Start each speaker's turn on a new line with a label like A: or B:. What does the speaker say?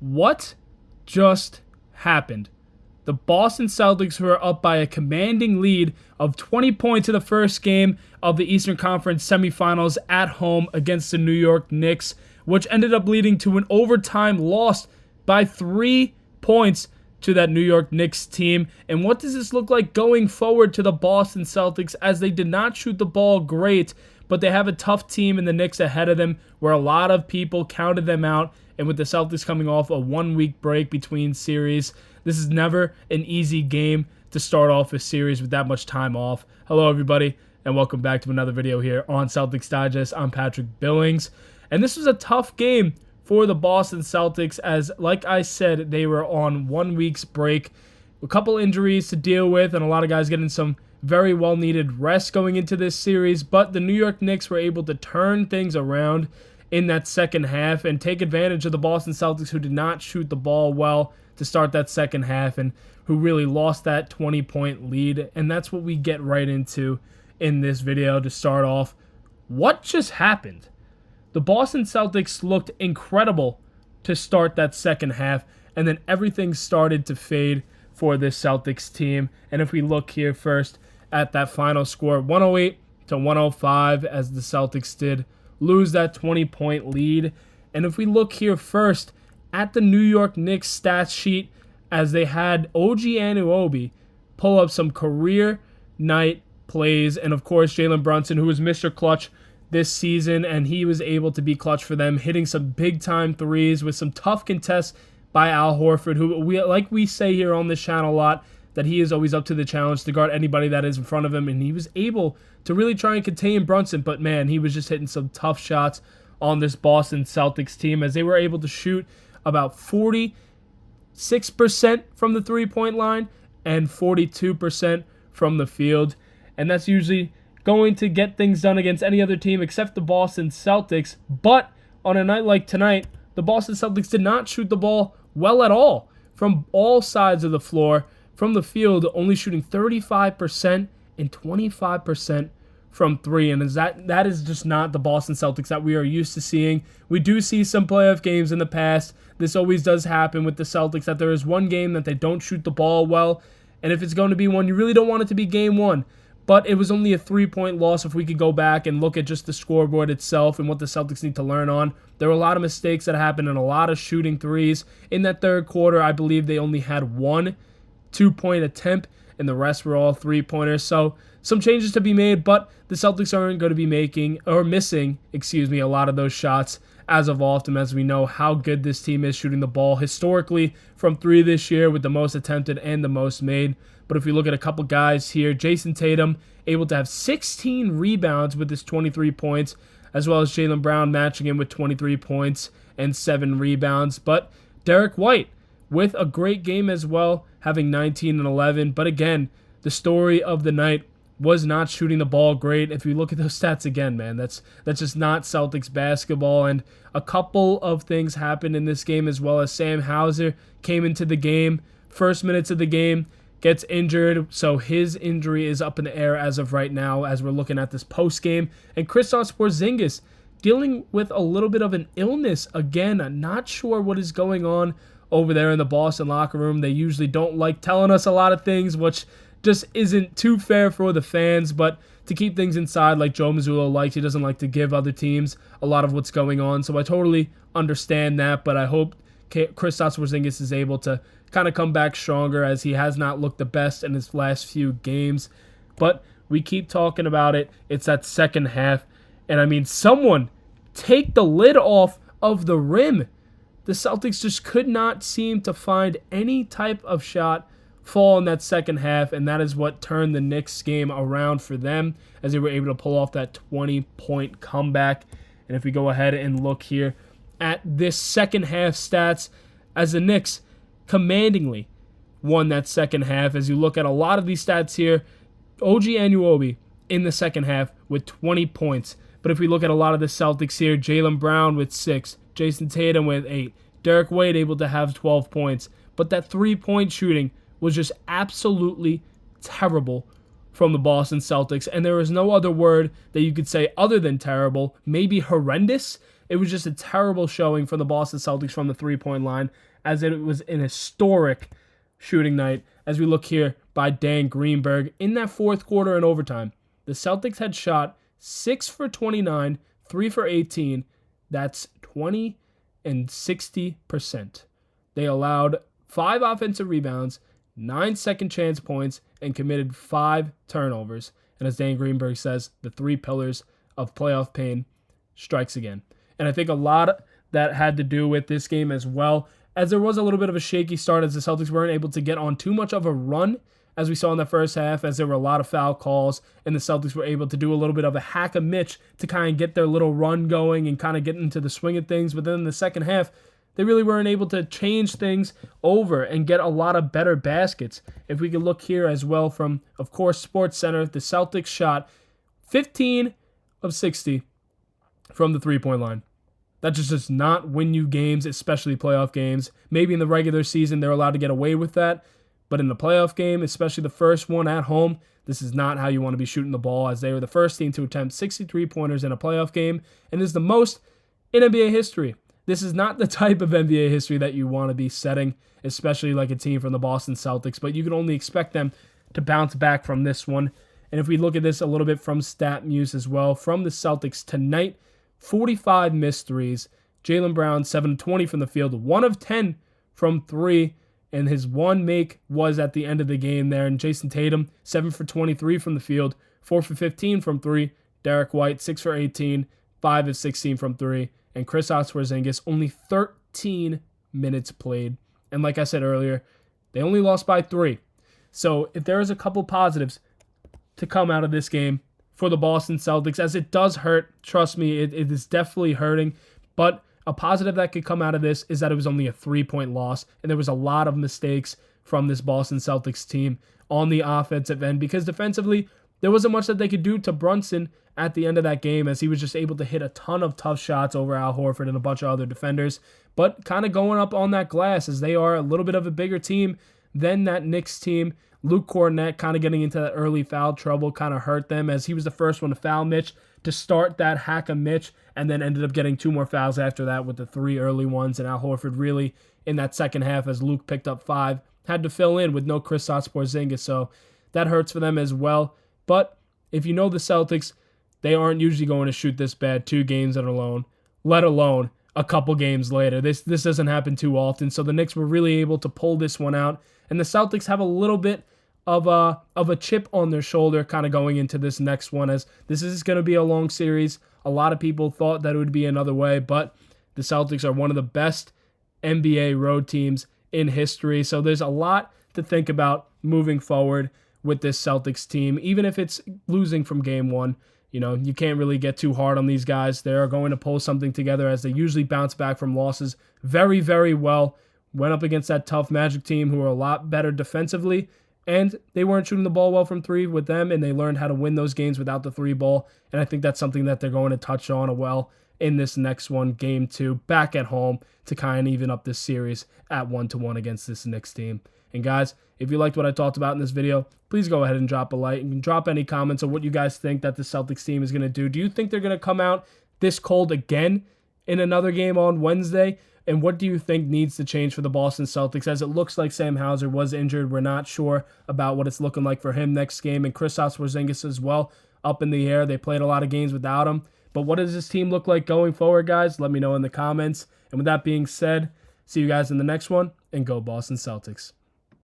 A: What just happened? The Boston Celtics were up by a commanding lead of 20 points in the first game of the Eastern Conference semifinals at home against the New York Knicks, which ended up leading to an overtime loss by 3 points to that New York Knicks team. And what does this look like going forward to the Boston Celtics, as they did not shoot the ball great, but they have a tough team in the Knicks ahead of them, where a lot of people counted them out. And with the Celtics coming off a 1-week break between series, this is never an easy game to start off a series with that much time off. Hello, everybody, and welcome back to another video here on Celtics Digest. I'm Patrick Billings, and this was a tough game for the Boston Celtics, as, like I said, they were on 1 week's break, a couple injuries to deal with, and a lot of guys getting some very well-needed rest going into this series. But the New York Knicks were able to turn things around in that second half and take advantage of the Boston Celtics, who did not shoot the ball well to start that second half and who really lost that 20-point lead. And that's what we get right into in this video to start off. What just happened? The Boston Celtics looked incredible to start that second half, and then everything started to fade for this Celtics team. And if we look here first at that final score, 108-105, as the Celtics did lose that 20-point lead. And if we look here first at the New York Knicks stats sheet, as they had OG Anunoby pull up some career night plays, and of course Jalen Brunson, who was Mr. Clutch this season, and he was able to be clutch for them, hitting some big-time threes with some tough contests by Al Horford, who, we say here on this channel a lot, that he is always up to the challenge to guard anybody that is in front of him, and he was able to really try and contain Brunson. But man, he was just hitting some tough shots on this Boston Celtics team, as they were able to shoot about 46% from the three-point line and 42% from the field. And that's usually going to get things done against any other team except the Boston Celtics. But on a night like tonight, the Boston Celtics did not shoot the ball well at all from all sides of the floor. From the field, only shooting 35% and 25% from three. And that is just not the Boston Celtics that we are used to seeing. We do see some playoff games in the past. This always does happen with the Celtics, that there is one game that they don't shoot the ball well. And if it's going to be one, you really don't want it to be game one. But it was only a 3-point loss if we could go back and look at just the scoreboard itself and what the Celtics need to learn on. There were a lot of mistakes that happened and a lot of shooting threes. In that third quarter, I believe they only had one 2-point attempt, and the rest were all 3-pointers. So some changes to be made, but the Celtics aren't going to be missing a lot of those shots as of often, as we know how good this team is shooting the ball historically from three this year, with the most attempted and the most made. But if we look at a couple guys here, Jayson Tatum able to have 16 rebounds with his 23 points, as well as Jaylen Brown matching him with 23 points and 7 rebounds. But Derrick White with a great game as well, having 19 and 11. But again, the story of the night was not shooting the ball great. If you look at those stats again, man, that's just not Celtics basketball. And a couple of things happened in this game as well, as Sam Hauser came into the game, first minutes of the game, gets injured. So his injury is up in the air as of right now, as we're looking at this post game. And Kristaps Porziņģis dealing with a little bit of an illness again. I'm not sure what is going on over there in the Boston locker room. They usually don't like telling us a lot of things, which just isn't too fair for the fans. But to keep things inside, like Joe Mazzulla likes, he doesn't like to give other teams a lot of what's going on. So I totally understand that, but I hope Kristaps Porziņģis is able to kind of come back stronger, as he has not looked the best in his last few games. But we keep talking about it. It's that second half. And I mean, someone take the lid off of the rim. The Celtics just could not seem to find any type of shot fall in that second half, and that is what turned the Knicks game around for them, as they were able to pull off that 20-point comeback. And if we go ahead and look here at this second half stats, as the Knicks commandingly won that second half. As you look at a lot of these stats here, OG Anunoby in the second half with 20 points. But if we look at a lot of the Celtics here, Jaylen Brown with 6, Jayson Tatum with 8, Derrick White able to have 12 points. But that 3-point shooting was just absolutely terrible from the Boston Celtics. And there is no other word that you could say other than terrible, maybe horrendous, It was just a terrible showing from the Boston Celtics from the three-point line, as it was an historic shooting night. As we look here by Dan Greenberg, in that fourth quarter and overtime, the Celtics had shot 6 for 29, 3 for 18. That's 20 and 60%. They allowed 5 offensive rebounds, 9 second chance points, and committed 5 turnovers. And as Dan Greenberg says, the 3 pillars of playoff pain strikes again. And I think a lot that had to do with this game as well, as there was a little bit of a shaky start as the Celtics weren't able to get on too much of a run as we saw in the first half, as there were a lot of foul calls, and the Celtics were able to do a little bit of a hack a Mitch to kind of get their little run going and kind of get into the swing of things. But then in the second half, they really weren't able to change things over and get a lot of better baskets. If we could look here as well from, of course, SportsCenter, the Celtics shot 15 of 60 from the three-point line. That just does not win you games, especially playoff games. Maybe in the regular season they're allowed to get away with that, but in the playoff game, especially the first one at home, this is not how you want to be shooting the ball, as they were the first team to attempt 63 pointers in a playoff game and is the most in NBA history. This is not the type of NBA history that you want to be setting, especially like a team from the Boston Celtics, but you can only expect them to bounce back from this one. And if we look at this a little bit from StatMuse as well, from the Celtics tonight, 45 missed threes. Jaylen Brown, 7-20 from the field, 1 of 10 from 3, and his one make was at the end of the game there. And Jayson Tatum, 7 for 23 from the field, 4 for 15 from 3. Derrick White, 6 for 18, 5 of 16 from 3. And Kristaps Porziņģis, only 13 minutes played. And like I said earlier, they only lost by 3. So if there is a couple positives to come out of this game for the Boston Celtics, as it does hurt, trust me, it is definitely hurting, but a positive that could come out of this is that it was only a 3-point loss, and there was a lot of mistakes from this Boston Celtics team on the offensive end, because defensively, there wasn't much that they could do to Brunson at the end of that game, as he was just able to hit a ton of tough shots over Al Horford and a bunch of other defenders, but kind of going up on that glass, as they are a little bit of a bigger team than that Knicks team. Luke Cornett kind of getting into that early foul trouble kind of hurt them, as he was the first one to foul Mitch to start that hack of Mitch, and then ended up getting 2 more fouls after that with the 3 early ones. And Al Horford really in that second half, as Luke picked up 5, had to fill in with no Kristaps Porziņģis, so that hurts for them as well. But if you know the Celtics, they aren't usually going to shoot this bad 2 games in a row, let alone a couple games later. This doesn't happen too often, so the Knicks were really able to pull this one out, and the Celtics have a little bit of a chip on their shoulder kind of going into this next one, as this is going to be a long series. A lot of people thought that it would be another way, but the Celtics are one of the best NBA road teams in history, so there's a lot to think about moving forward with this Celtics team. Even if it's losing from game 1, you can't really get too hard on these guys. They are going to pull something together, as they usually bounce back from losses very, very well. Went up against that tough Magic team who are a lot better defensively, and they weren't shooting the ball well from 3 with them, and they learned how to win those games without the 3 ball. And I think that's something that they're going to touch on well in this next one, game 2, back at home, to kind of even up this series at 1-1 against this Knicks team. And guys, if you liked what I talked about in this video, please go ahead and drop a like and drop any comments on what you guys think that the Celtics team is going to do. Do you think they're going to come out this cold again in another game on Wednesday? And what do you think needs to change for the Boston Celtics, as it looks like Sam Hauser was injured? We're not sure about what it's looking like for him next game, and Kristaps Porziņģis as well, up in the air. They played a lot of games without him. But what does this team look like going forward, guys? Let me know in the comments. And with that being said, see you guys in the next one, and go Boston Celtics.